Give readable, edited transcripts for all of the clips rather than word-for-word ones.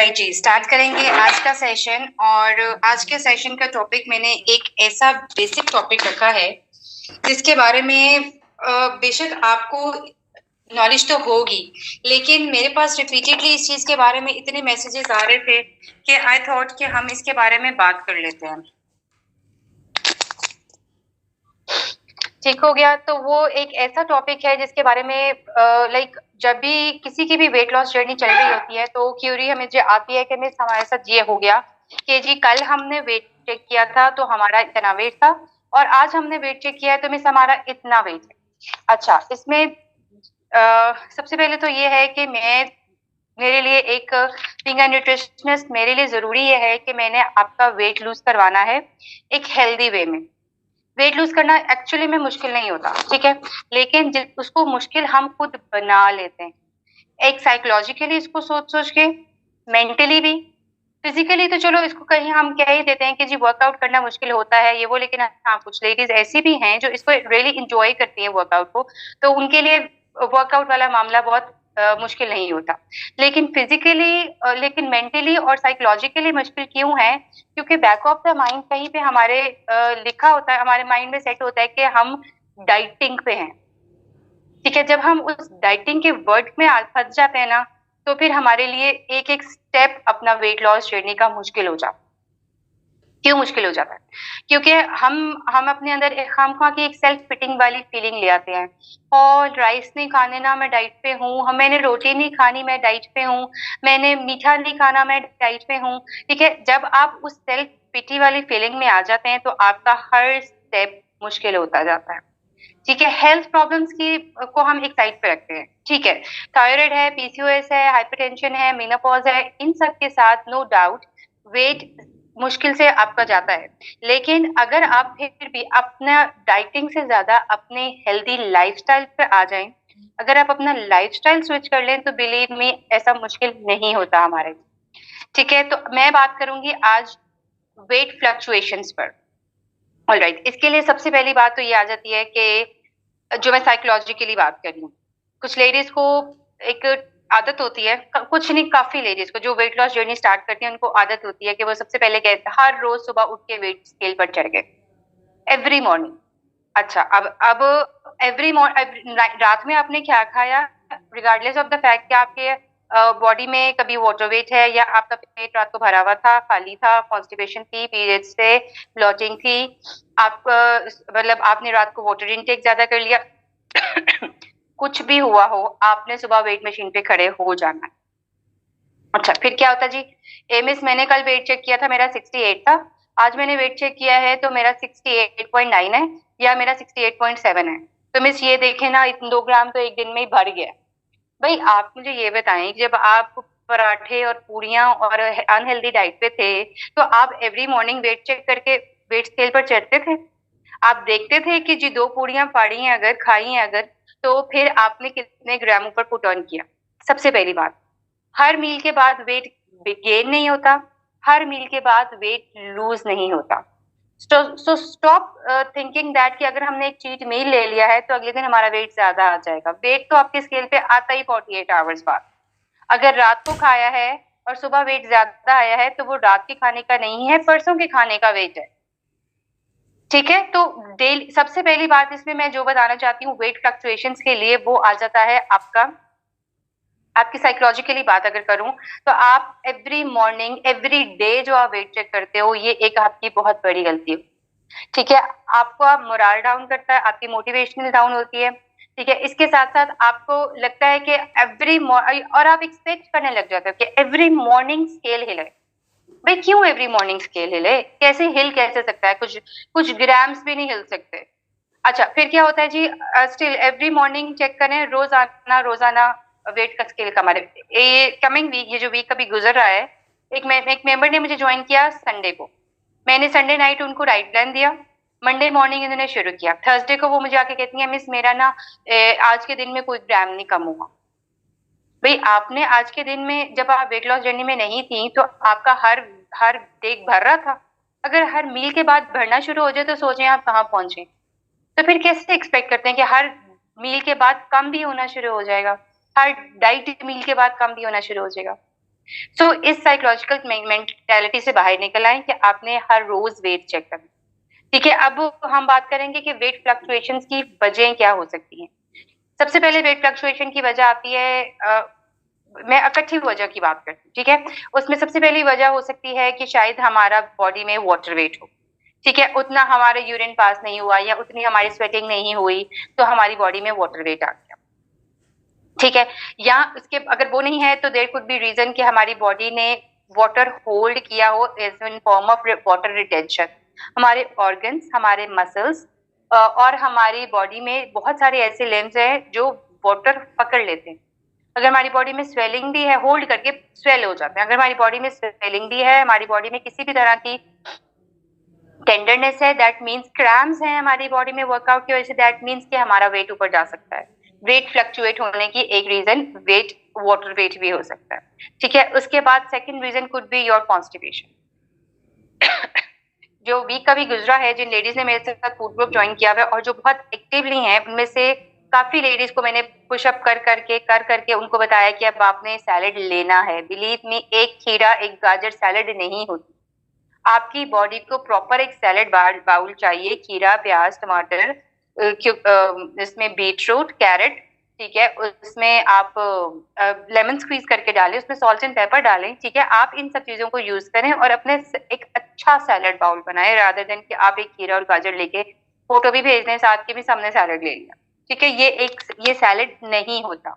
Alright जी, start करेंगे आज का सेशन। और आज के सेशन का टॉपिक मैंने एक ऐसा बेसिक टॉपिक रखा है जिसके बारे में बेशक आपको नॉलेज तो होगी, लेकिन मेरे पास रिपीटेडली इस चीज के बारे में इतने मैसेजेस आ रहे थे कि आई थॉट कि हम इसके बारे में बात कर लेते हैं। ठीक हो गया। तो वो एक ऐसा टॉपिक है जिसके बारे में लाइक जब भी किसी की भी वेट लॉस जर्नी चल रही होती है तो क्यूरी हमें जो आती है कि मिस हमारे साथ ये हो गया कि जी कल हमने वेट चेक किया था तो हमारा इतना वेट था और आज हमने वेट चेक किया है तो मिस हमारा इतना वेट है। अच्छा, इसमें सबसे पहले तो ये है कि मेरे लिए एक बीइंग अ न्यूट्रिशनिस्ट मेरे लिए जरूरी ये है कि मैंने आपका वेट लूज करवाना है एक हेल्दी वे में। वेट लूज करना एक्चुअली में मुश्किल नहीं होता, ठीक है, लेकिन उसको मुश्किल हम खुद बना लेते हैं। एक साइकोलॉजिकली इसको सोच सोच के, मेंटली भी, फिजिकली तो चलो इसको कहीं हम कह ही देते हैं कि जी वर्कआउट करना मुश्किल होता है ये वो, लेकिन हाँ कुछ लेडीज ऐसी भी हैं जो इसको रियली इंजॉय करती हैं वर्कआउट को, तो उनके लिए वर्कआउट वाला मामला बहुत मुश्किल नहीं होता। लेकिन फिजिकली लेकिन मेंटली और साइकोलॉजिकली मुश्किल क्यों है? क्योंकि बैक ऑफ द माइंड कहीं पे हमारे लिखा होता है, हमारे माइंड में सेट होता है कि हम डाइटिंग पे हैं। ठीक है, जब हम उस डाइटिंग के वर्ड में फंस जाते हैं ना, तो फिर हमारे लिए एक एक स्टेप अपना वेट लॉस जर्नी का मुश्किल हो जाता है। क्यों मुश्किल हो जाता है? क्योंकि हम अपने अंदर एक खामखा की एक सेल्फ फिटिंग वाली फीलिंग ले आते हैं। और राइस नहीं खाने ना, मैं डाइट पे हूँ, मैंने रोटी नहीं खानी, मैं डाइट पे हूँ, मैंने मीठा नहीं खाना, मैं डाइट पे हूँ। ठीक है, जब आप उस सेल्फ पिटी वाली फीलिंग में आ जाते हैं तो आपका हर स्टेप मुश्किल होता जाता है। ठीक है, हेल्थ प्रॉब्लम्स की को हम एक साइड पे रखते हैं। ठीक है, थायराइड है, पीसीओएस है, हाइपरटेंशन है, मेनोपॉज है, इन सब के साथ नो डाउट वेट मुश्किल से आपका जाता है। लेकिन अगर आप फिर भी अपना डाइटिंग से ज्यादा अपने हेल्दी लाइफस्टाइल पे आ जाएं, अगर आप अपना लाइफस्टाइल स्विच कर लें तो बिलीव मी ऐसा मुश्किल नहीं होता हमारे लिए। ठीक है, तो मैं बात करूंगी आज वेट फ्लक्चुएशंस पर। ऑलराइट, इसके लिए सबसे पहली बात तो ये आ जाती है कि जो मैं साइकोलॉजिकली बात कर रही हूँ, कुछ लेडीज को एक आदत होती है, कुछ नहीं काफी लेडीज को जो वेट लॉस जर्नी स्टार्ट करती है उनको आदत होती है कि वो सबसे पहले कहते हैं हर रोज सुबह उठ के वेट स्केल पर चढ़ गए एवरी मॉर्निंग। अच्छा, अब एवरी मॉर्निंग रात में आपने क्या खाया, रिगार्डलेस ऑफ द फैक्ट कि आपके बॉडी में कभी वाटर वेट है या आपका पेट रात को भरा हुआ था, खाली था, कॉन्स्टिपेशन थी, पीरियड्स थे, ब्लॉटिंग थी, आप मतलब आपने रात को वाटर इनटेक ज्यादा कर लिया कुछ भी हुआ हो, आपने सुबह वेट मशीन पे खड़े हो जाना है। अच्छा, फिर क्या होता जी, मिस मैंने कल वेट चेक किया था, मेरा 68 था, आज मैंने वेट चेक किया है तो मेरा 68.9 है या मेरा 68.7 है, तो मिस ये देखे ना, 2 ग्राम तो एक दिन में ही भर गया। भाई आप मुझे ये बताएं, जब आप पराठे और पूरियां और अनहेल्दी डाइट पे थे तो आप एवरी मॉर्निंग वेट चेक करके वेट स्केल पर चढ़ते थे? आप देखते थे कि जी 2 पूरियां फाड़ी हैं अगर, खाई हैं अगर, तो फिर आपने कितने ग्राम ऊपर पुट ऑन किया? सबसे पहली बात, हर मील के बाद वेट गेन नहीं होता, हर मील के बाद वेट लूज नहीं होता। सो स्टॉप थिंकिंग दैट कि अगर हमने एक चीट मील ले लिया है तो अगले दिन हमारा वेट ज्यादा आ जाएगा। वेट तो आपके स्केल पे आता ही 48 आवर्स बाद। अगर रात को खाया है और सुबह वेट ज्यादा आया है तो वो रात के खाने का नहीं है, परसों के खाने का वेट है। ठीक है, तो डेली सबसे पहली बात इसमें मैं जो बताना चाहती हूँ वेट फ्लक्चुएशंस के लिए, वो आ जाता है आपका, आपकी साइकोलॉजिकली बात अगर करूं तो आप एवरी मॉर्निंग एवरी डे जो आप वेट चेक करते हो, ये एक आपकी बहुत बड़ी गलती है। ठीक है, आपको आप मोरल डाउन करता है, आपकी मोटिवेशनल डाउन होती है। ठीक है, इसके साथ साथ आपको लगता है कि और आप एक्सपेक्ट करने लग जाते हो कि एवरी मॉर्निंग स्केल हिले। भाई क्यों एवरी मॉर्निंग स्केल हिले? कैसे हिल कैसे सकता है? कुछ कुछ ग्राम्स भी नहीं हिल सकते। अच्छा, फिर क्या होता है जी, स्टिल एवरी मॉर्निंग चेक करें, रोजाना रोजाना वेट का स्केल कमा रहे। ये कमिंग वीक, ये जो वीक अभी गुजर रहा है, एक मेंबर ने मुझे ज्वाइन किया संडे को, मैंने संडे नाइट उनको राइट प्लान दिया, मंडे मॉर्निंग इन्होंने शुरू किया, थर्सडे को वो मुझे आके कहती है मिस मेरा ना आज के दिन में कोई ग्राम नहीं कम हुआ। भाई आपने आज के दिन में, जब आप वेट लॉस जर्नी में नहीं थी तो आपका हर हर डेग भर रहा था, अगर हर मील के बाद भरना शुरू हो जाए तो सोचें आप कहाँ पहुंचे। तो फिर कैसे एक्सपेक्ट करते हैं कि हर मील के बाद कम भी होना शुरू हो जाएगा, हर डाइट मील के बाद कम भी होना शुरू हो जाएगा? सो इस साइकोलॉजिकल मेंटेलिटी से बाहर निकल आए कि आपने हर रोज वेट चेक करना। ठीक है, अब हम बात करेंगे कि वेट फ्लक्चुएशंस की वजह क्या हो सकती हैं। सबसे पहले वेट फ्लक्चुएशन की वजह आती है, मैं इकट्ठी वजह की बात करती हूँ, ठीक है। उसमें सबसे पहली वजह हो सकती है कि शायद हमारा बॉडी में वाटर वेट हो, ठीक है, उतना हमारा यूरिन पास नहीं हुआ या उतनी हमारी स्वेटिंग नहीं हुई, तो हमारी बॉडी में वाटर वेट आ गया, ठीक है। या उसके अगर वो नहीं है तो देयर कुड बी रीजन कि हमारी बॉडी ने वाटर होल्ड किया हो as in form of water retention. हमारे ऑर्गन्स, हमारे मसल्स और हमारी बॉडी में बहुत सारे ऐसे लिम्स हैं जो वाटर पकड़ लेते हैं। अगर हमारी बॉडी में स्वेलिंग भी है, होल्ड करके स्वेल हो जाते हैं। अगर हमारी बॉडी में स्वेलिंग भी है, हमारी बॉडी में किसी भी तरह की टेंडरनेस है, दैट मीन्स क्रैम्स है हमारी बॉडी में वर्कआउट की वजह से, दैट मीन्स कि हमारा वेट ऊपर जा सकता है। वेट फ्लक्चुएट होने की एक रीजन वेट, वाटर वेट भी हो सकता है, ठीक है। उसके बाद second reason could be your constipation. जो वीक का भी गुजरा है, जिन लेडीज ने मेरे साथ फूड ग्रुप ज्वाइन किया हुआ है और जो बहुत एक्टिवली हैं, उनमें से काफी लेडीज को मैंने पुशअप कर करके उनको बताया कि अब आपने सैलेड लेना है। बिलीव मी, एक खीरा एक गाजर सैलेड नहीं होती। आपकी बॉडी को प्रॉपर एक सैलेड बाउल चाहिए, खीरा, प्याज, टमाटर, इसमें बीटरूट, कैरेट, ठीक है। उसमें आप लेमन स्क्वीज करके डालें, उसमें सॉल्ट एंड पेपर डालें, ठीक है। आप इन सब चीजों को यूज करें और अपने एक अच्छा सैलेड बाउल बनाएं, रादर देन कि आप एक खीरा और गाजर लेके फोटो भी भेज दें साथ के भी, सामने सैलेड ले लिया, ठीक है। ये सैलेड नहीं होता,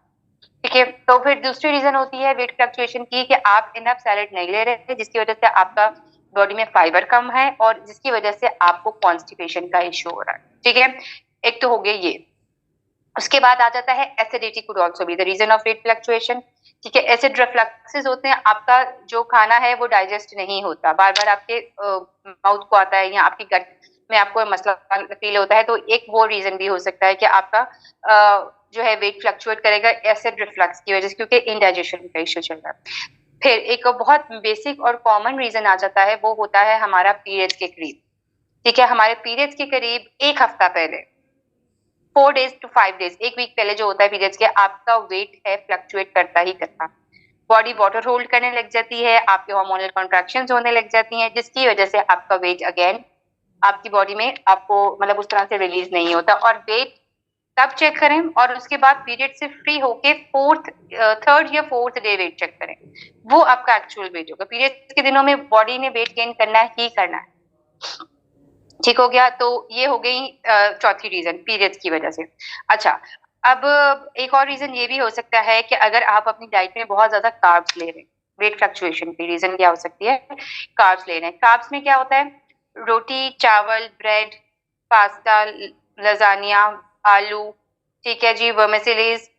ठीक है। तो फिर दूसरी रीजन होती है वेट फ्लक्चुएशन की कि आप इनफ सैलेड नहीं ले रहे थे, जिसकी वजह से आपका बॉडी में फाइबर कम है और जिसकी वजह से आपको कॉन्स्टिपेशन का इश्यू हो रहा है, ठीक है। एक तो हो गया ये। उसके बाद आ जाता है acidity could also be the reason of weight fluctuation, ठीक है। एसिड रिफ्लक्सेस होते हैं, आपका जो खाना है वो डाइजेस्ट नहीं होता, बार बार आपके माउथ को आता है या आपकी गट में आपको मसला फील होता है, तो एक वो रीजन भी हो सकता है कि आपका जो है वेट फ्लक्चुएट करेगा एसिड रिफ्लक्स की वजह से, क्योंकि इंडाइजेशन का इश्यू चल रहा है। फिर एक बहुत बेसिक और कॉमन रीजन आ जाता है, वो होता है हमारा पीरियड्स के करीब, ठीक है। हमारे पीरियड्स के करीब एक हफ्ता पहले, 4 days to 5 days, एक वीक पहले जो होता है पीरियड्स के, आपका वेट है फ्लक्चुएट करता ही करता। बॉडी वाटर होल्ड करने लग जाती है, आपके हार्मोनल कॉन्ट्रैक्शंस होने लग जाती हैं, जिसकी वजह से आपका वेट अगेन आपकी बॉडी में आपको मतलब उस तरह से रिलीज नहीं होता। और वेट तब चेक करें और उसके बाद पीरियड से फ्री होके थर्ड या फोर्थ डे वेट चेक करें, वो आपका एक्चुअल वेट होगा। पीरियड के दिनों में बॉडी ने वेट गेन करना ही करना है, ठीक हो गया। तो ये हो गई चौथी रीजन पीरियड्स की वजह से। अच्छा, अब एक और रीजन ये भी हो सकता है कि अगर आप अपनी डाइट में बहुत ज्यादा कार्ब्स ले रहे हैं, वेट फ्लक्चुएशन की रीजन क्या हो सकती है, कार्ब्स ले रहे हैं। कार्ब्स में क्या होता है, रोटी, चावल, ब्रेड, पास्ता, लजानिया, आलू, ठीक है जी, वर्मिसेलीज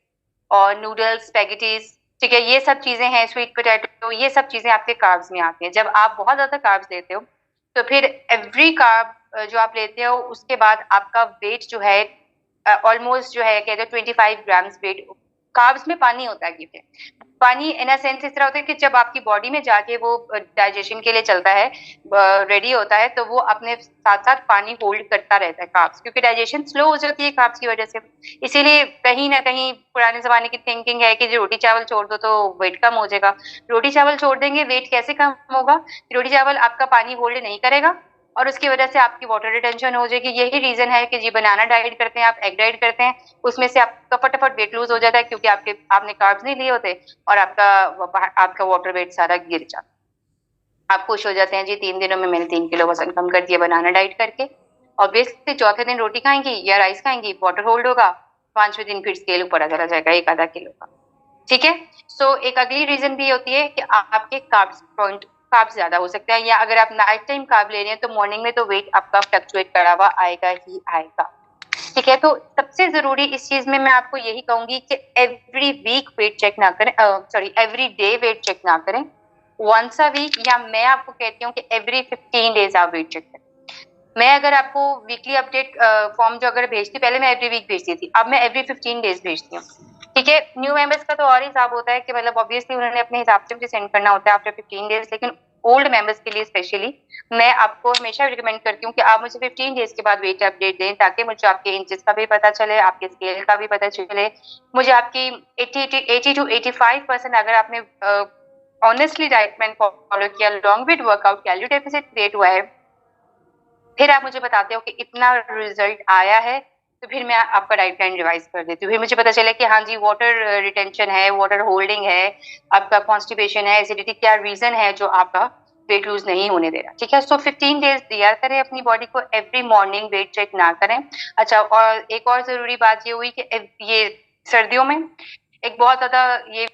और नूडल्स, स्पेगेटीज, ठीक है, ये सब चीजें हैं, स्वीट पोटैटो, ये सब चीजें आपके कार्ब्स में आती हैं। जब आप बहुत ज्यादा कार्ब्स लेते हो तो फिर एवरी कार्ब जो आप लेते हो उसके बाद आपका वेट जो है ऑलमोस्ट जो है कहते हैं 25 ग्राम्स वेट। कार्ब्स में पानी होता है, गिफ्ट है पानी इन अ सेंस इस तरह होता है कि जब आपकी बॉडी में जाके वो डाइजेशन के लिए चलता है, रेडी होता है, तो वो अपने साथ साथ पानी होल्ड करता रहता है कार्ब्स, क्योंकि डाइजेशन स्लो हो जाती है कार्ब्स की वजह से। इसीलिए कहीं ना कहीं पुराने जमाने की थिंकिंग है कि रोटी चावल छोड़ दो तो वेट कम हो जाएगा। रोटी चावल छोड़ देंगे वेट कैसे कम होगा, रोटी चावल आपका पानी होल्ड नहीं करेगा और उसकी वजह से आपकी वाटर रिटेंशन हो जाएगी। यही रीजन है कि जी बनाना डाइट करते हैं आप, एग डाइट करते हैं, उसमें से आपका फटाफट वेट लूज हो जाता है क्योंकि आपने कार्ब्स नहीं लिए होते और आपका वाटर वेट सारा गिर जाता है। आप खुश हो जाते हैं जी 3 दिनों में मैंने 3 किलो वजन कम कर दिया बनाना डाइट करके। ऑब्वियसली चौथे दिन रोटी खाएंगी या राइस खाएंगी, वाटर होल्ड होगा, 5वें दिन फिर स्केल ऊपर चला जाएगा 1 आधा किलो का, ठीक है। सो एक अगली रीजन भी होती है कि आपके कार्ब्स ज्यादा हो सकते हैं, या अगर आप नाइट टाइम कार्ब ले रहे हैं तो मॉर्निंग में तो वेट आपका फ्लक्चुएट करा हुआ आएगा ही आएगा, ठीक है। तो सबसे जरूरी इस चीज में मैं आपको यही कहूंगी कि एवरी वीक वेट चेक ना करें, sorry every day weight check ना करें, वंस अ वीक, या मैं आपको कहती हूँ कि एवरी 15 days आप वेट चेक करें। मैं अगर आपको वीकली अपडेट फॉर्म जो अगर भेजती, पहले मैं एवरी वीक भेजती थी, अब मैं एवरी 15 days भेजती हूँ, ठीक है। न्यू मेंबर्स का तो और हिसाब होता है कि मतलब ऑब्वियसली उन्होंने अपने हिसाब से मुझे सेंड करना होता है आफ्टर 15 days, लेकिन ओल्ड मेंबर्स के लिए स्पेशली मैं आपको हमेशा रिकमेंड करती हूँ कि आप मुझे 15 days के बाद वेट अपडेट दें, ताकि मुझे आपके इंचेस का भी पता चले, आपके स्केल का भी पता चले, मुझे आपकी 80 to 85% अगर आपने ऑनेस्टली डाइट प्लान फॉलो किया, long with workout, calorie deficit create हुआ है, फिर आप मुझे बताते हो कि इतना रिजल्ट आया है, तो फिर मैं आपका डाइट प्लान रिवाइज कर देती हूँ। फिर मुझे पता चला कि हाँ जी, वाटर रिटेंशन है, वाटर होल्डिंग है, आपका कॉन्स्टिपेशन है, एसिडिटी, क्या रीजन है जो आपका वेट लूज नहीं होने दे रहा। ठीक है, सो 15 डेज दिया करें अपनी बॉडी को, एवरी मॉर्निंग वेट चेक ना करें। अच्छा, और एक और जरूरी बात ये हुई कि ये सर्दियों में एक बहुत ज्यादा ये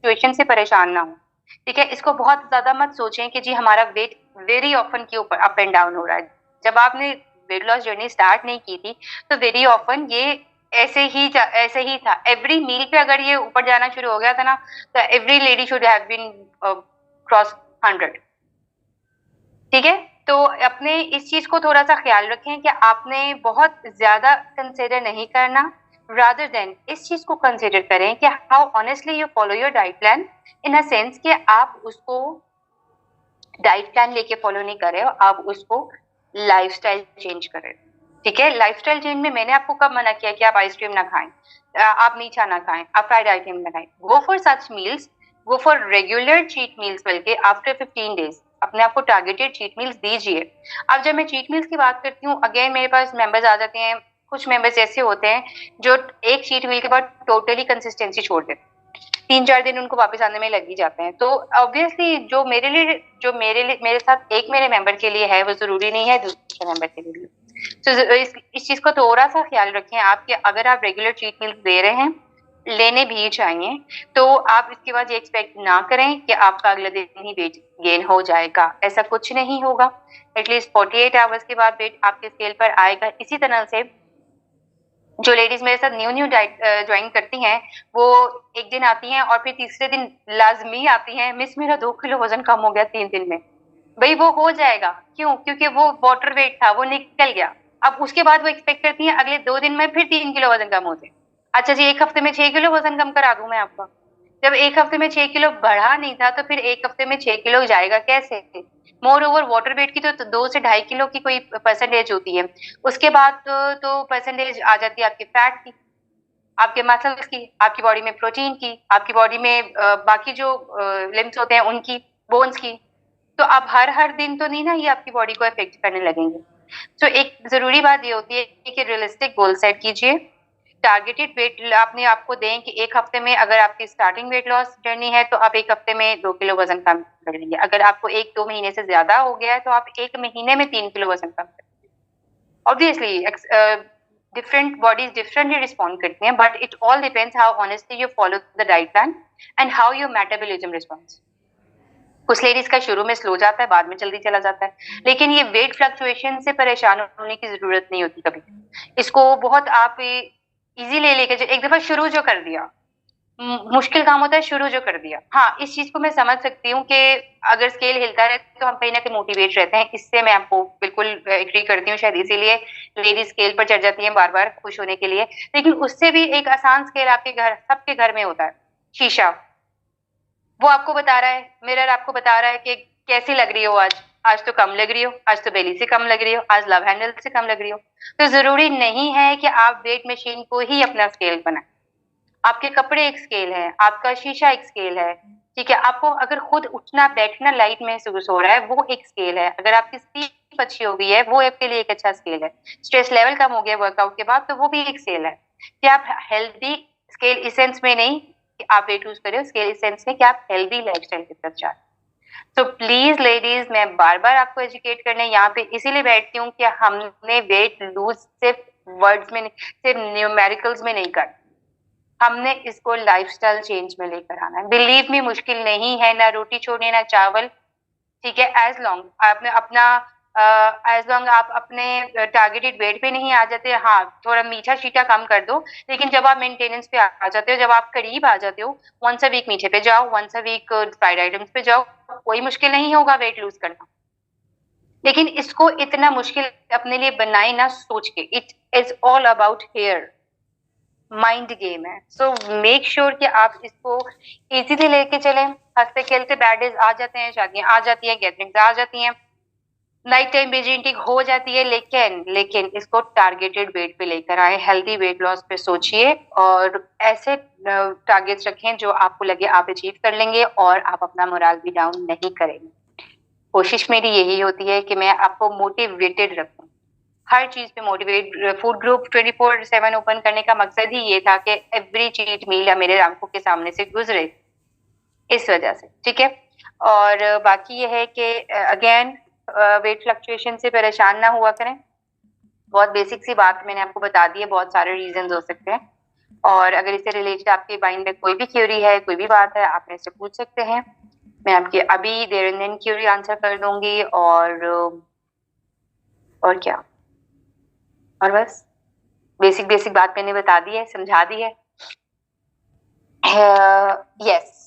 सिचुएशन से परेशान ना हो। ठीक है, इसको बहुत ज्यादा मत सोचें कि जी हमारा वेट वेरी ऑफन के ऊपर अप एंड डाउन हो रहा है। जब आपने वेट लॉस जर्नी स्टार्ट नहीं की थी तो वेरी ऑफन ये ऐसे ही था। एवरी मील पे अगर ये ऊपर जाना शुरू हो गया था ना, तो every lady should have been cross 100। ठीक है, तो अपने इस चीज को थोड़ा सा ख्याल रखें कि आपने बहुत ज्यादा कंसिडर नहीं करना, रादर देन इस चीज को कंसिडर करें कि how honestly you follow your diet plan, in a sense कि आप उसको डाइट प्लान लेके फॉलो नहीं कर रहे हो, आप उसको लाइफस्टाइल चेंज कर रहे हो। ठीक है, लाइफस्टाइल चेंज में मैंने आपको कब मना किया कि आप आइसक्रीम ना खाएं, आप मीठा ना खाएं, आप फ्राइड आइटम ना खाएं? Go for such meals, go for regular cheat meals, बल्कि आफ्टर 15 डेज अपने आप को टारगेटेड चीट मील्स दीजिए। अब जब मैं चीट मील्स की बात करती हूँ, अगेन मेरे पास मेंबर्स आ जाते हैं, कुछ मेंबर्स ऐसे होते हैं जो एक चीट मील के बाद टोटली कंसिस्टेंसी छोड़ देते हैं, 3-4 दिन उनको वापस आने में लग ही जाते हैं। तो ऑब्वियसली जो मेरे साथ एक मेरे मेंबर के लिए है, वो जरूरी नहीं है दूसरे मेंबर के लिए। तो इस चीज को थोड़ा सा ख्याल रखें आप कि अगर आप रेगुलर चीट मील दे रहे हैं, लेने भी चाहिए, तो आप इसके बाद ये एक्सपेक्ट ना करें कि आपका अगले दिन ही वेट गेन हो जाएगा। ऐसा कुछ नहीं होगा। एटलीस्ट 48 आवर्स के बाद वेट आपके स्केल पर आएगा। इसी तरह से जो लेडीज मेरे साथ न्यू न्यू डाइट ज्वाइन करती हैं, वो एक दिन आती हैं और फिर तीसरे दिन लाजमी आती हैं, मिस मेरा 2 किलो वजन कम हो गया 3 दिन में। भाई वो हो जाएगा, क्यों? क्योंकि वो वाटर वेट था, वो निकल गया। अब उसके बाद वो एक्सपेक्ट करती हैं अगले 2 दिन में फिर 3 किलो वजन कम हो जाए। अच्छा जी, एक हफ्ते में 6 किलो वजन कम करा दूं मैं आपका? जब एक हफ्ते में 6 किलो बढ़ा नहीं था, तो फिर एक हफ्ते में 6 किलो जाएगा कैसे? मोर ओवर वाटर वेट की तो 2 से 2.5 किलो की कोई परसेंटेज होती है। उसके बाद तो परसेंटेज आ जाती है आपके फैट की, आपके मसल्स की, आपकी बॉडी में प्रोटीन की, आपकी बॉडी में बाकी जो लिम्स होते हैं उनकी, बोन्स की। तो अब हर हर दिन तो नहीं ना ये आपकी बॉडी को इफेक्ट करने लगेंगे। तो एक जरूरी बात ये होती है कि रियलिस्टिक गोल सेट कीजिए। टारगेटेड वेट अपने आपको दें कि एक हफ्ते में अगर आपकी स्टार्टिंग वेट लॉस जर्नी है, तो आप एक हफ्ते में 2 किलो वजन कम कर लेंगे। अगर आपको 1-2 महीने से ज्यादा हो गया है, तो आप एक महीने में 3 किलो वजन कम कर। Obviously different bodies differently respond करती हैं, but it all depends how honestly you follow the diet plan and how your metabolism response. कुछ लेडीज का शुरू में स्लो जाता है, बाद में जल्दी चला जाता है, लेकिन ये वेट फ्लक्चुएशन से परेशान होने की जरूरत नहीं होती कभी। इसको बहुत आप इजी ले लेके एक दफा शुरू जो कर दिया, मुश्किल काम होता है शुरू जो कर दिया। हाँ, इस चीज को मैं समझ सकती हूँ कि अगर स्केल हिलता रहे तो हम कहीं ना कहीं मोटिवेट रहते हैं, इससे मैं आपको बिल्कुल एग्री करती हूँ। शायद इसीलिए लेडीज स्केल पर चढ़ जाती हैं बार बार खुश होने के लिए। लेकिन उससे भी एक आसान स्केल आपके घर, सबके घर में होता है, शीशा। वो आपको बता रहा है, मिरर आपको बता रहा है कि कैसी लग रही हो आज, आज तो कम लग रही हो, आज तो बेली से कम लग रही हो, आज लव हैंडल से कम लग रही हो। तो जरूरी नहीं है कि आप वेट मशीन को ही अपना स्केल बनाएं। आपके कपड़े एक स्केल है, आपका शीशा एक स्केल है। ठीक है, आपको अगर खुद उठना बैठना लाइट महसूस हो रहा है, वो एक स्केल है। अगर आपकी स्लीप अच्छी हो गई है, वो आपके लिए एक अच्छा स्केल है। स्ट्रेस लेवल कम हो गया वर्कआउट के बाद, तो वो भी एक स्केल है। कि आप हेल्दी, स्केल इस सेंस में नहीं कि आप वेट लूज करें, स्केल इस सेंस में कि आप हेल्दी लाइफस्टाइल की तरफ जा रहे हैं। तो प्लीज लेडीज, मैं बार बार आपको एजुकेट करने यहाँ पे इसीलिए बैठती हूँ कि हमने वेट लूज सिर्फ वर्ड्स में नहीं, सिर्फ न्यूमेरिकल्स में नहीं कर, हमने इसको लाइफस्टाइल चेंज में लेकर आना है। बिलीव मी, मुश्किल नहीं है, ना रोटी छोड़नी ना चावल। ठीक है, एज लॉन्ग आपने अपना एज लॉन्ग आप अपने टारगेटेड वेट पे नहीं आ जाते, हाँ थोड़ा मीठा शीठा कम कर दो, लेकिन जब आप मेंटेनेंस पे आ जाते हो, जब आप करीब आ जाते हो, वंस अ वीक मीठे पे जाओ, once a week fried items पे जाओ, कोई मुश्किल नहीं होगा वेट लूज करना। लेकिन इसको इतना मुश्किल अपने लिए बनाए ना सोच के, it is all about hair, mind game है। सो मेक श्योर कि आप इसको इजीली लेके चलें। हंसते खेलते बैड डेज आ जाते हैं, शादियां आ जाती हैं, गैदरिंग्स आ जाती हैं, नाइट टाइम बिजिंग हो जाती है, लेकिन लेकिन इसको टारगेटेड वेट पे लेकर आए, हेल्दी वेट लॉस पे सोचिए, और ऐसे टारगेट्स रखें जो आपको लगे आप अचीव कर लेंगे और आप अपना मोराल भी डाउन नहीं करेंगे। कोशिश मेरी यही होती है कि मैं आपको मोटिवेटेड रखूं, हर चीज पे मोटिवेट। फूड ग्रुप 24/7 ओपन करने का मकसद ही ये था कि एवरी चीट मील मेरे आंखों के सामने से गुजरे, इस वजह से, ठीक है। और बाकी ये है कि अगेन वेट फ्लक्चुएशन से परेशान ना हुआ करें। बहुत बेसिक सी बात मैंने आपको बता दी है, बहुत सारे रीजंस हो सकते हैं, और अगर इससे रिलेटेड आपके माइंड में कोई भी क्यूरी है, कोई भी बात है, आप मेरे से पूछ सकते हैं, मैं आपकी अभी there and then query answer कर दूंगी। और क्या, और बस बेसिक बेसिक बात मैंने बता दी है, समझा दी है। यस,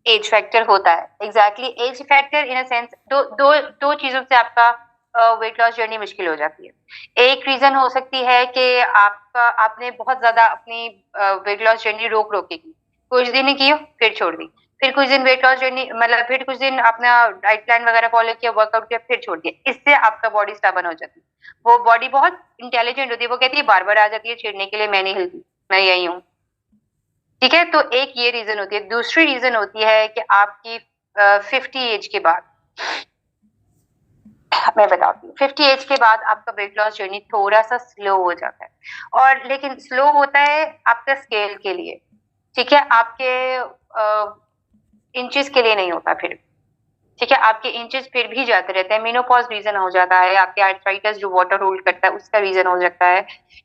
एज फैक्टर होता है, exactly age factor in a sense, दो दो दो चीजों से आपका वेट लॉस जर्नी मुश्किल हो जाती है। एक रीजन हो सकती है कि आपने बहुत ज्यादा अपनी वेट लॉस जर्नी रोक रोक के की, कुछ दिन की फिर छोड़ दी, फिर कुछ दिन वेट लॉस जर्नी मतलब फिर कुछ दिन अपना डाइट प्लान वगैरह फॉलो किया, वर्कआउट किया, फिर छोड़ दिया, इससे आपका बॉडी स्टबन हो जाती है। वो बॉडी बहुत इंटेलिजेंट होती है, वो कहती है बार बार आ जाती है छेड़ने के लिए, मैं नहीं हिलती, मैं यही हूँ, ठीक है। तो एक ये रीजन होती है। दूसरी रीजन होती है कि आपकी 50 एज के बाद, मैं बताती हूँ, 50 एज के बाद आपका वेट लॉस जर्नी थोड़ा सा स्लो हो जाता है, और लेकिन स्लो होता है आपका स्केल के लिए, ठीक है, आपके इंचेस के लिए नहीं होता फिर, ठीक है, आपके इंचेस फिर भी जाते रहते हैं। मेनोपॉज रीजन हो जाता है, आपके आर्थराइटिस जो वाटर होल्ड करता है उसका रीजन हो सकता है,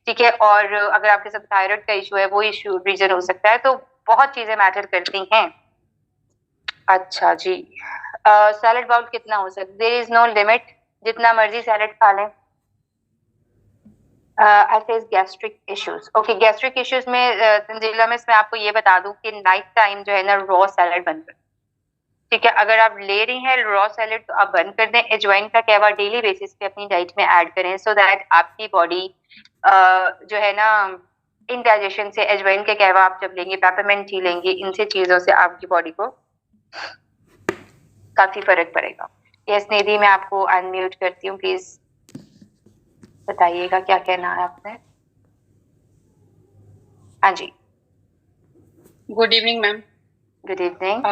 ठीक है, और अगर आपके साथ थायराइड का इशू है वो इशू रीजन हो सकता है, तो बहुत चीजें मैटर करती हैं। अच्छा जी, सैलेड बाउल कितना हो सकता है? देयर इज नो लिमिट, जितना मर्जी सैलेड खा लें। I face gastric issues. Okay, gastric issues में तंजीला में मैं आपको ये बता दूं कि नाइट टाइम जो है ना रॉ सैलेड बंद कर, ठीक है, अगर आप ले रही हैं रॉ सैलेड तो आप बंद कर दें। अजवाइन का कहवा डेली बेसिस पे अपनी डाइट में ऐड करें, सो दैट आपकी बॉडी जो है ना इंडाइजेशन से, अजवाइन का कहवा आप जब लेंगे, पेपरमिंट टी लेंगे, इनसे चीजों से आपकी बॉडी को काफी फर्क पड़ेगा। यस निधि, मैं आपको अनम्यूट करती हूँ, प्लीज बताइएगा क्या कहना है आपने। हाँ जी, good evening ma'am. Good evening.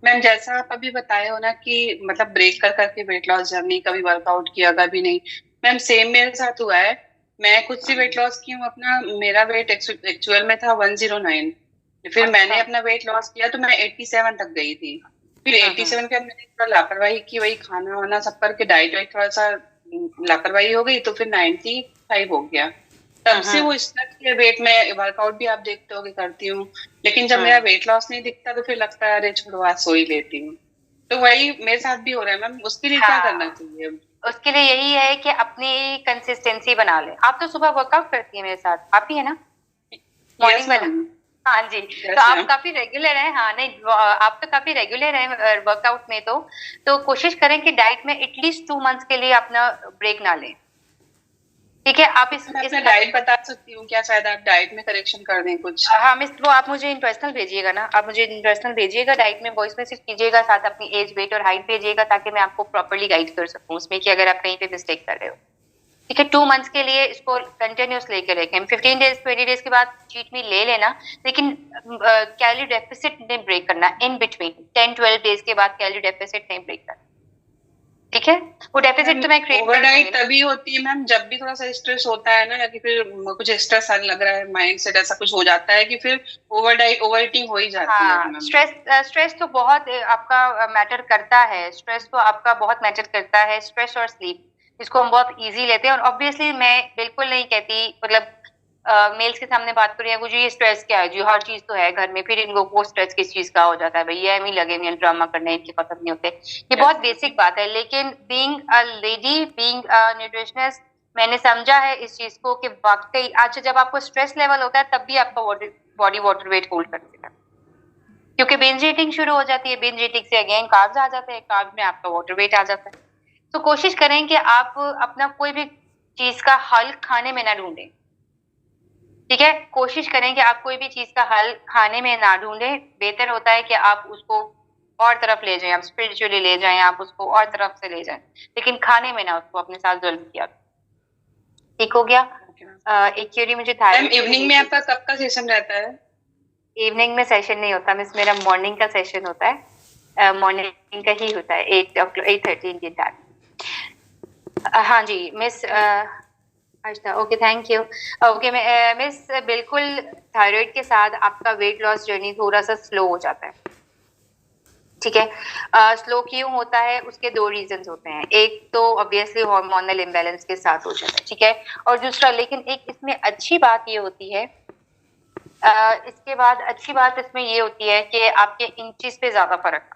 Ma'am जैसा आप अभी बताए हो ना कि मतलब ब्रेक कर करके वेट लॉस जर्नी, कभी वर्कआउट किया कभी नहीं, मैम सेम मेरे साथ हुआ है। मैं खुद से वेट लॉस की हूँ अपना, मेरा वेट एक्चुअल में था 109, फिर मैंने अपना वेट लॉस किया तो मैं 87 तक गई थी। फिर 87 के बाद मैंने थोड़ा लापरवाही की, वही खाना वाना सब करके डाइट वाइट थोड़ा सा लापरवाही हो गई, तो फिर 95 हो गया। तब से वो स्टक है वेट में। वर्कआउट भी आप देखते हो कि करती हूँ, लेकिन जब मेरा वेट लॉस नहीं दिखता तो फिर लगता है अरे छोड़ो आज सो ही लेती हूँ। तो वही मेरे साथ भी हो रहा है मैम, उसके लिए क्या करना चाहिए? उसके लिए यही है कि अपनी कंसिस्टेंसी बना ले। आप तो सुबह वर्कआउट करती है मेरे साथ, आप ही है ना मॉर्निंग वाला? हाँ जी, तो आप काफी रेगुलर हैं। हाँ नहीं, आप तो काफी रेगुलर हैं वर्कआउट में, तो कोशिश करें कि डाइट में एटलीस्ट 2 मंथ्स के लिए अपना ब्रेक ना लें, ठीक है। आप इस डाइट बता सकती हूँ क्या? शायद आप डाइट में करेक्शन कर दें कुछ। हाँ मिस, वो आप मुझे इन पर्सनल भेजिएगा ना, आप मुझे इन पर्सनल भेजिएगा, डाइट में वॉइस मैसेज कीजिएगा, साथ अपनी एज वेट और हाइट भेजिएगा, ताकि मैं आपको प्रॉपर्ली गाइड कर सकूँ उसमें कि अगर आप कहीं पे मिस्टेक कर रहे हो, ठीक है। 2 मंथ्स के लिए इसको कंटिन्यूस लेके रखें। 15 डेज 20 डेज के बाद चीट मील ले लेना, लेकिन कैलोरी डेफिसिट नहीं ब्रेक करना इन बिटवीन। 10-12 डेज के बाद कैलोरी डेफिसिट नहीं ब्रेक करना, ठीक है। वो डेफिसिट तो मैं क्रिएट ओवर डाइट तभी होती है मैम जब भी थोड़ा सा स्ट्रेस होता है ना, या कि फिर कुछ स्ट्रेस लग रहा है, माइंड सेट ऐसा कुछ हो जाता है कि फिर ओवर ईटिंग हो ही जाती है। हाँ, स्ट्रेस तो बहुत आपका मैटर करता है, स्ट्रेस तो आपका बहुत मैटर करता है, स्ट्रेस और स्लीप, इसको हम बहुत इजी लेते हैं। और ऑब्वियसली मैं बिल्कुल नहीं कहती, मतलब मेल्स के सामने बात करें वो, जो ये स्ट्रेस क्या है, जो हर चीज तो है घर में, फिर इनको वो स्ट्रेस किस चीज का हो जाता है, भैया एम ही लगे हुए ड्रामा करने, इनके खत्म नहीं होते। ये बहुत बेसिक बात है, लेकिन being a lady, being a nutritionist, मैंने समझा है इस चीज को कि वाकई अच्छा जब आपको स्ट्रेस लेवल होता है तब भी आपका बॉडी वाटर वेट होल्ड कर देता है, क्योंकि बिंज ईटिंग शुरू हो जाती है, बिंज ईटिंग से अगेन कार्ब्स आ जाते हैं, कार्ब में आपका वाटर वेट आ जाता है। तो कोशिश करें कि आप अपना कोई भी चीज का हल खाने में ना ढूंढें, ठीक है, कोशिश करें कि आप कोई भी चीज का हल खाने में ना ढूंढें, बेहतर होता है कि आप उसको और तरफ ले जाएं, आप स्पिरिचुअली ले जाएं, आप उसको और तरफ से ले जाएं, लेकिन खाने में ना उसको अपने साथ जुल्म किया। ठीक हो गया। एक क्यूरी मुझे था, इवनिंग में आपका कब का सेशन रहता है? इवनिंग में सेशन नहीं होता मिस, मेरा मॉर्निंग का सेशन होता है, मॉर्निंग का ही होता है, 8:30 इंडियन टाइम। हाँ जी मिस, अच्छा okay thank you. Okay miss, बिल्कुल थायराइड के साथ आपका वेट लॉस जर्नी थोड़ा सा स्लो हो जाता है, ठीक है। स्लो क्यों होता है, उसके दो रीजंस होते हैं, एक तो ऑब्वियसली हार्मोनल इम्बैलेंस के साथ हो जाता है, ठीक है, और दूसरा, लेकिन एक इसमें अच्छी बात ये होती है, इसके बाद अच्छी बात इसमें ये होती है कि आपके इंचेस पे ज्यादा फर्क,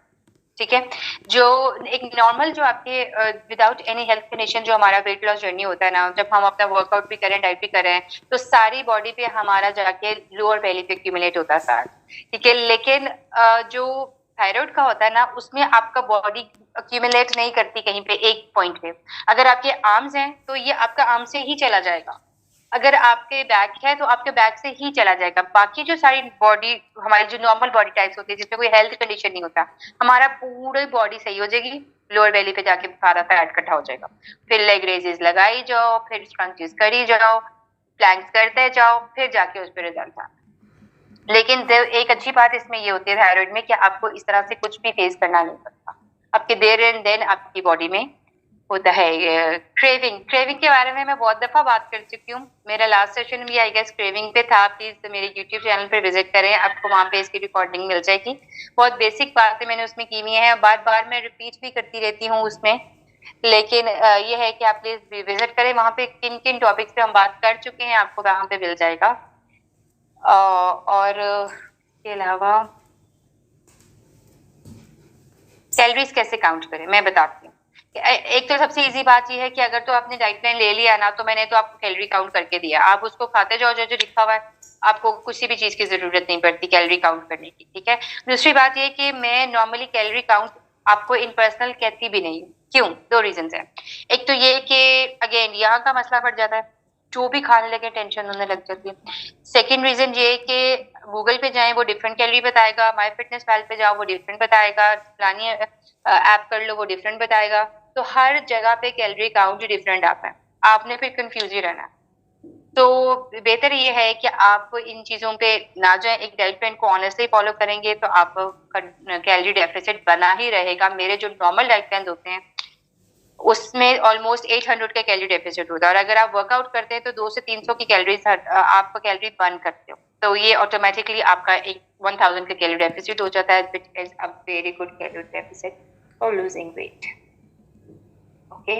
ठीक है, जो एक नॉर्मल जो आपके विदाउट एनी हेल्थ कंडीशन जो हमारा वेट लॉस जर्नी होता है ना, जब हम अपना वर्कआउट भी करें, डाइट भी करें, तो सारी बॉडी पे हमारा जाके लोअर बेली पे एक्यूमुलेट होता है फैट, ठीक है, लेकिन जो थायराइड का होता है ना, उसमें आपका बॉडी एक्यूमुलेट नहीं करती कहीं पे एक पॉइंट पे। अगर आपके आर्म्स हैं तो ये आपका आर्म से ही चला जाएगा, अगर आपके बैक है तो आपके बैक से ही चला जाएगा, बाकी जो सारी बॉडी हमारी जो नॉर्मल बॉडी टाइप्स होती है जिसमें कोई हेल्थ कंडीशन नहीं होता, हमारा पूरी बॉडी सही हो जाएगी, लोअर बेली पे जाके सारा फैट इकट्ठा हो जाएगा, फिर लेग रेजेस लगाई जाओ, फिर क्रंचेस करी जाओ, प्लैंक्स करते जाओ, फिर जाके उस पर रिजल्ट आता। लेकिन एक अच्छी बात इसमें ये होती है थायराइड में कि आपको इस तरह से कुछ भी फेस करना नहीं पड़ता, आपके देर एंड देन आपकी बॉडी में होता है। क्रेविंग, क्रेविंग के बारे में मैं बहुत दफा बात कर चुकी हूँ, मेरा लास्ट सेशन भी आई गेस क्रेविंग पे था, प्लीज मेरे यूट्यूब चैनल पे विजिट करें, आपको वहां पे इसकी रिकॉर्डिंग मिल जाएगी, बहुत बेसिक बातें मैंने उसमें की हुई है, बार बार मैं रिपीट भी करती रहती हूँ उसमें, लेकिन ये है कि आप प्लीज विजिट करें, वहां पे किन किन टॉपिक्स पे हम बात कर चुके हैं आपको वहां पे मिल जाएगा। और इसके अलावा कैलोरीज कैसे काउंट करें मैं बताती हूँ। एक तो सबसे इजी बात ये है कि अगर तो आपने डाइट प्लान ले लिया ना, तो मैंने तो आपको कैलोरी काउंट करके दिया, आप उसको खाते जाओ जो जो लिखा हुआ है, आपको किसी भी चीज की जरूरत नहीं पड़ती कैलोरी काउंट करने की, ठीक है। दूसरी बात ये कि मैं नॉर्मली कैलोरी काउंट आपको इन पर्सनल कहती भी नहीं, क्यों, दो रीजन है। एक तो ये कि अगेन यहाँ का मसला बढ़ जाता है, जो भी खाने लगे टेंशन होने लग जाती है। सेकेंड रीजन ये कि गूगल पे जाएं वो डिफरेंट कैलोरी बताएगा, माई फिटनेस पैल पे जाओ वो डिफरेंट बताएगा, फलानी ऐप कर लो वो डिफरेंट बताएगा, तो हर जगह पे कैलोरी काउंट डिफरेंट आता है, आपने फिर कंफ्यूज ही रहना है। तो बेहतर ये है कि आप इन चीजों पे ना जाएं, एक डाइट प्लान को ऑनेस्टली फॉलो करेंगे तो आप कैलोरी डेफिसिट बना ही रहेगा। मेरे जो नॉर्मल डाइट प्लान होते हैं उसमें ऑलमोस्ट 800 का कैलोरी डेफिसिट होता है, और अगर आप वर्कआउट करते हैं तो 200 से 300 की कैलोरीज आप कैलोरी बर्न करते हो, तो ये ऑटोमेटिकली आपका एक 1000 का कैलोरी डेफिसिट हो जाता है, which is a very good calorie deficit for losing weight. Okay,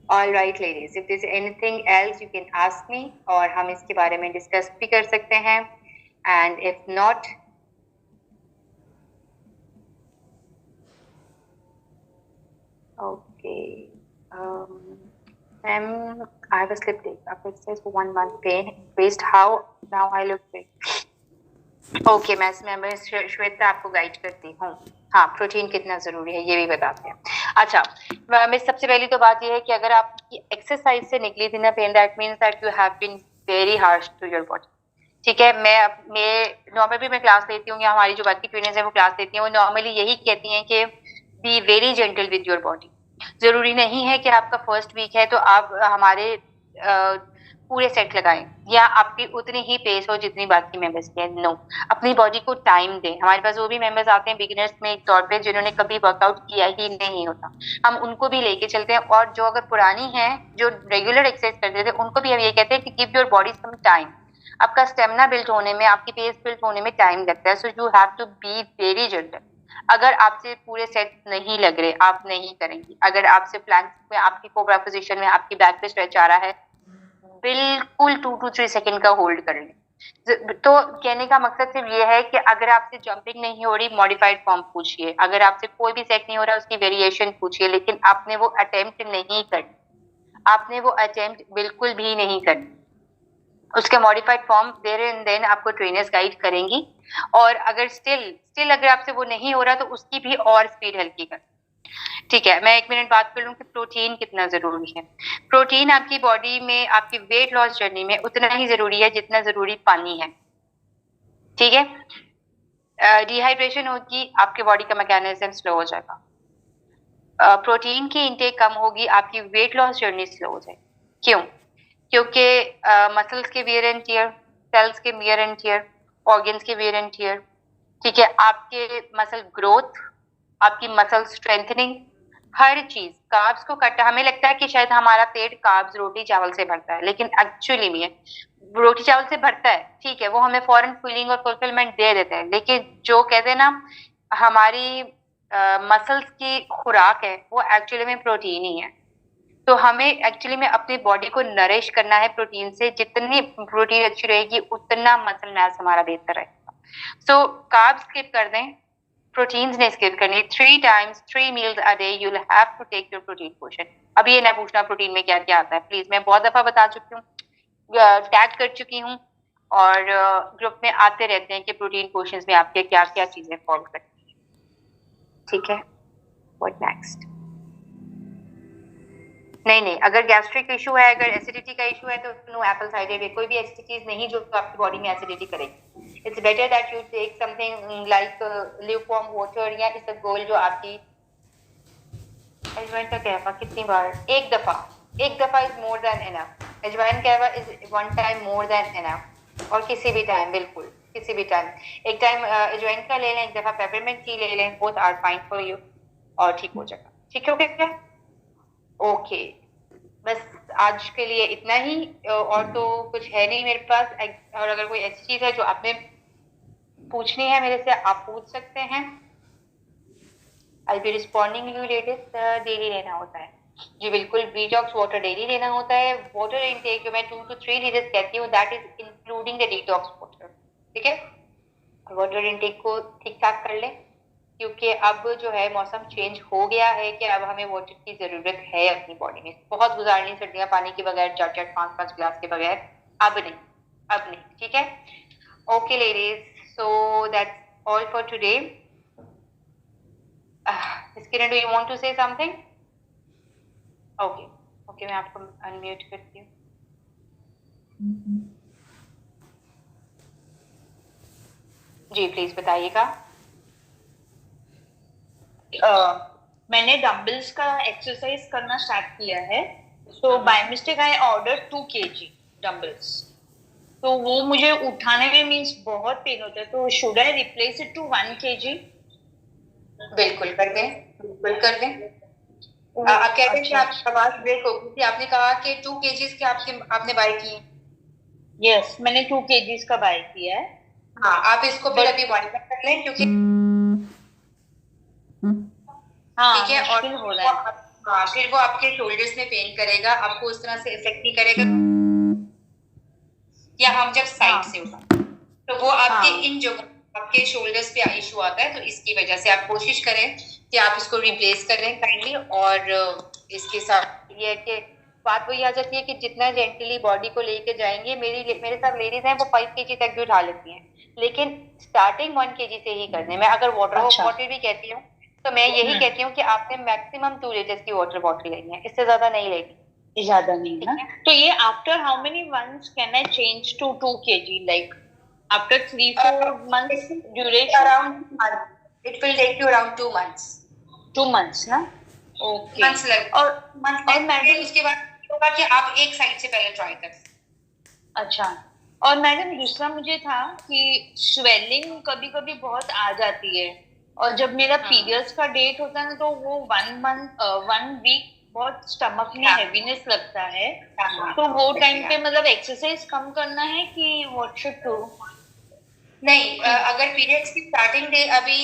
all right ladies, if this anything else you can ask me, और हम इसके बारे में डिस्कस भी कर सकते हैं, and if not okay. I have a slip disc. After exercise for 1 month, pain increased. How now I look big. Okay मैं श्वेता आपको गाइड करती हूँ। हाँ, प्रोटीन कितना जरूरी है ये भी बताते हैं। अच्छा, मैं सबसे पहली तो बात ये है कि अगर आप एक्सरसाइज से निकली थी ना pain, that means that you have been very harsh to your body, ठीक है। मैं नॉर्मली मैं क्लास लेती हूँ, या हमारी जो बाकी ट्रेनर्स है वो क्लास लेती हैं, वो नॉर्मली यही कहती हैं कि B very gentle with your body. जरूरी नहीं है कि आपका फर्स्ट वीक है तो आप हमारे पूरे सेट लगाएं, या आपकी उतनी ही पेस हो जितनी बाकी मेंबर्स की है। नो, अपनी बॉडी को टाइम दें। हमारे पास वो भी मेंबर्स आते हैं बिगिनर्स में एक तौर पे जिन्होंने कभी वर्कआउट किया ही नहीं होता, हम उनको भी लेके चलते हैं, और जो अगर पुरानी है जो रेगुलर एक्सरसाइज करते थे उनको भी हम ये कहते हैं कि give your body some time. आपका स्टेमिना बिल्ड होने में, आपकी पेस बिल्ड होने में टाइम लगता है, so you have to be very gentle. अगर आपसे पूरे सेट नहीं लग रहे, आप नहीं करेंगी। अगर आपसे प्लैंक में, आपकी कोबरा पोजीशन में आपकी बैक पे स्ट्रेच आ रहा है, बिल्कुल 2 to 3 सेकंड का होल्ड कर लें। तो कहने का मकसद सिर्फ ये है कि अगर आपसे जंपिंग नहीं हो रही, मॉडिफाइड फॉर्म पूछिए। अगर आपसे कोई भी सेट नहीं हो रहा, उसकी वेरिएशन पूछिए, लेकिन आपने वो अटेम्प्ट नहीं करनी, आपने वो अटेम्प्ट बिल्कुल भी नहीं करनी। उसके modified form there and then आपको ट्रेनर्स गाइड करेंगी। और अगर स्टिल अगर आपसे वो नहीं हो रहा, तो उसकी भी और स्पीड हल्की कर। ठीक है, मैं 1 मिनट बात कर लूं कि प्रोटीन कितना जरूरी है। प्रोटीन आपकी बॉडी में, आपकी वेट लॉस जर्नी में उतना ही जरूरी है जितना जरूरी पानी है। ठीक है, डिहाइड्रेशन होगी, आपके बॉडी का मैकेनिज्म स्लो हो जाएगा। प्रोटीन की इंटेक कम होगी, आपकी वेट लॉस जर्नी स्लो हो जाएगी। क्यों? क्योंकि मसल्स के वियर एंड टियर, सेल्स के वियर एंड टियर, ऑर्गन्स के वियर एंड टियर, ठीक है, आपके मसल ग्रोथ, आपकी मसल स्ट्रेंथनिंग, हर चीज कार्ब्स को कट। हमें लगता है कि शायद हमारा पेट कार्ब्स रोटी चावल से भरता है, लेकिन एक्चुअली में रोटी चावल से भरता है, ठीक है, वो हमें फॉरन फीलिंग और फुलफिलमेंट दे देते हैं, लेकिन जो कहते हैं ना हमारी मसल्स की खुराक है, वो एक्चुअली में प्रोटीन ही है। तो हमें एक्चुअली में अपनी बॉडी को नरिश करना है प्रोटीन से। जितनी प्रोटीन अच्छी रहेगी, उतना मसल मास हमारा बेहतर रहेगा। सो कार्ब्स स्किप कर दें, प्रोटीन्स ने स्किप करनी। 3 times 3 meals a day you'll have to take your protein portion। अब ये ना पूछना प्रोटीन में क्या क्या आता है, प्लीज। मैं बहुत दफा बता चुकी हूँ, टैग कर चुकी हूँ, और ग्रुप में आते रहते हैं कि प्रोटीन पोर्शंस में आपके क्या क्या चीजें फॉलो करती हैं। ठीक है, व्हाट नेक्स्ट? नहीं, अगर गैस्ट्रिक इशू है, अगर एसिडिटी का इशू है, तो नो एप्पल साइडर विनेगर। कोई भी ऐसी चीज नहीं जो आपकी बॉडी में एसिडिटी करेगी। It's better that you take something like lukewarm water, या इस गोल जो आपकी अजवाइन का कहवा कितनी बार? एक दफा इज मोर देन इनफ। अजवाइन कहवा is 1 time more than enough. और किसी भी टाइम, बिल्कुल किसी भी टाइम, एक टाइम अजवाइन का ले लें, एक दफा पेपरमिंट टी ले लें, both are fine for you, और ठीक हो जाएगा। ठीक हो गया? ओके, बस आज के लिए इतना ही, और तो कुछ है नहीं मेरे पास। और अगर कोई ऐसी चीज है जो आपने पूछनी है मेरे से, आप पूछ सकते हैं। I be responding you latest. Daily लेना होता है जी, बिल्कुल। डिटॉक्स वाटर डेली लेना होता है। वाटर इनटेक जो मैं 2 to 3 लीटर्स कहती हूँ, that is including the detox water. ठीक है, वाटर इनटेक को ठीक ठाक कर लें, क्योंकि अब जो है मौसम चेंज हो गया है कि अब हमें वाटर की जरूरत है अपनी बॉडी में। बहुत गुजारनी सर्दियां पानी के बगैर, 4-4 5-5 गिलास के बगैर। अब नहीं। ठीक है, okay ladies, so that's all for today. Kiran, do you want to say something? Okay, मैं आपको अनम्यूट करती हूँ। जी प्लीज बताइएगा। मैंने डंबल्स का एक्सरसाइज करना स्टार्ट किया है। So by mistake I order 2 kg dumbbells. तो वो मुझे उठाने में मीन्स बहुत पेन होता है। तो should I replace it to 1 kg? बिल्कुल कर दें। आप कहते हैं कि आप आवाज ब्रेक हो गई थी। आपने कहा कि 2 kgs के आपने बाय किए? यस, मैंने 2 kgs का बाय किया है। हाँ, आप इसको फिर अभी मॉनिटर कर लें, क्योंकि ठीक है, और हो रहा है। हाँ, फिर वो आपके शोल्डर्स में पेन करेगा, आपको उस तरह से इफेक्ट नहीं करेगा। या हम जब साइड से होगा तो वो आपके इन जो आपके शोल्डर्स पे इशू आता है, तो इसकी वजह से आप कोशिश करें कि आप इसको रिप्लेस करें काइंडली। और इसके साथ ये है कि बात वही आ जाती है कि जितना जेंटली बॉडी को लेके जाएंगे, मेरे साथ लेडीज हैं वो 5 kg तक भी उठा लेती हैं, लेकिन स्टार्टिंग 1 kg से ही करने। मैं अगर वाटर भी कहती हूँ, तो मैं यही कहती हूँ कि आपने मैक्सिमम 2 लीटर्स की वाटर बॉटल लेनी है, इससे ज्यादा नहीं लेनी। ज्यादा नहीं ना? तो ये after how many months can I change to 2 kg? Like after 3-4 months duration? It will take you around 2 months. 2 months ना? ओके। मंथ्स लग और मैडम उसके बाद होगा कि आप एक साइड से पहले ट्राई कर। अच्छा, और मैडम दूसरा मुझे था कि स्वेलिंग कभी कभी बहुत आ जाती है, और जब मेरा पीरियड्स का डेट होता है ना, तो वो 1 week बहुत स्टमक में हेवीनेस लगता है। तो वो टाइम पे मतलब एक्सरसाइज कम करना है कि व्हाट शुड डू? नहीं, अगर पीरियड्स की स्टार्टिंग डे अभी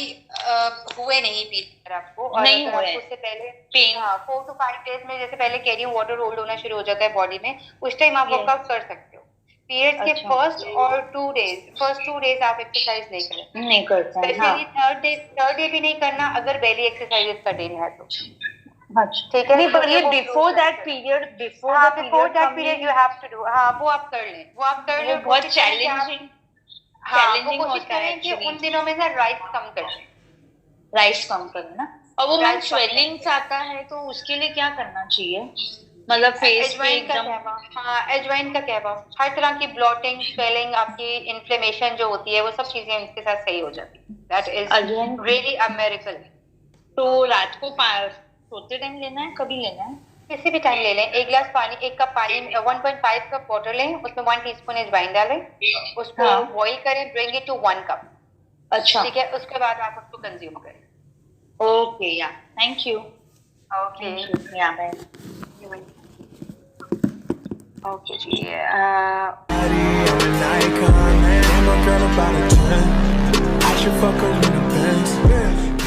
हुए नहीं पीरियड आपको, और नहीं हुए, उससे पहले पेन, 4 to 5 डेज में जैसे पहले कैरियर वाटर होल्ड होना शुरू हो जाता है बॉडी में, उस टाइम आप Yes. वर्कआउट कर सकते हो। पीरियड्स के अच्छा। फर्स्ट 2 डेज आप एक्सरसाइज नहीं करें, नहीं करता है, हाँ। स्पेशली थर्ड डे भी नहीं करना अगर बेली एक्सरसाइजेस का डे है तो। अच्छा, ठीक है, नहीं पर ये वो बिफोर close दैट करते period, before that period you have to do, हाँ वो आप कर लें, वो आप कर वो लें। बहुत कोशिश करें कि आप- चैलेंजिंग हाँ, वो चैलेंजिंग कोशिश होता है करें कि actually। उन दिनों में ना राइस कम कर लें। राइस कम करना, और वो मैम राइस कम स्वेलिंग्स आता है तो उसके लिए क्या करना चाहिए, मतलब फेस पे एजवाइन का एकदम। कहवा, हाँ एजवाइन का कहवा, हर तरह की ब्लॉटिंग, स्वेलिंग, आपकी इन्फ्लेमेशन जो होती है वो सब चीजें इसके साथ सही हो जाती है। That is Again? Really a miracle. तो रात को सोते टाइम लेना है, कभी लेना है? किसी भी टाइम ले लें। 1 पानी, 1 कप पानी, 1.5 कप वाटर लें, उसमें 1 टीस्पून अजवाइन डालें, उसको हाँ। बॉईल करें, ब्रिंग इट टू 1 कप। अच्छा, ठीक है, उसके बाद आप उसको कंज्यूम करें। ओके, या थैंक यू। ओके या बाय। ओके जी। I should fuck her in the Benz.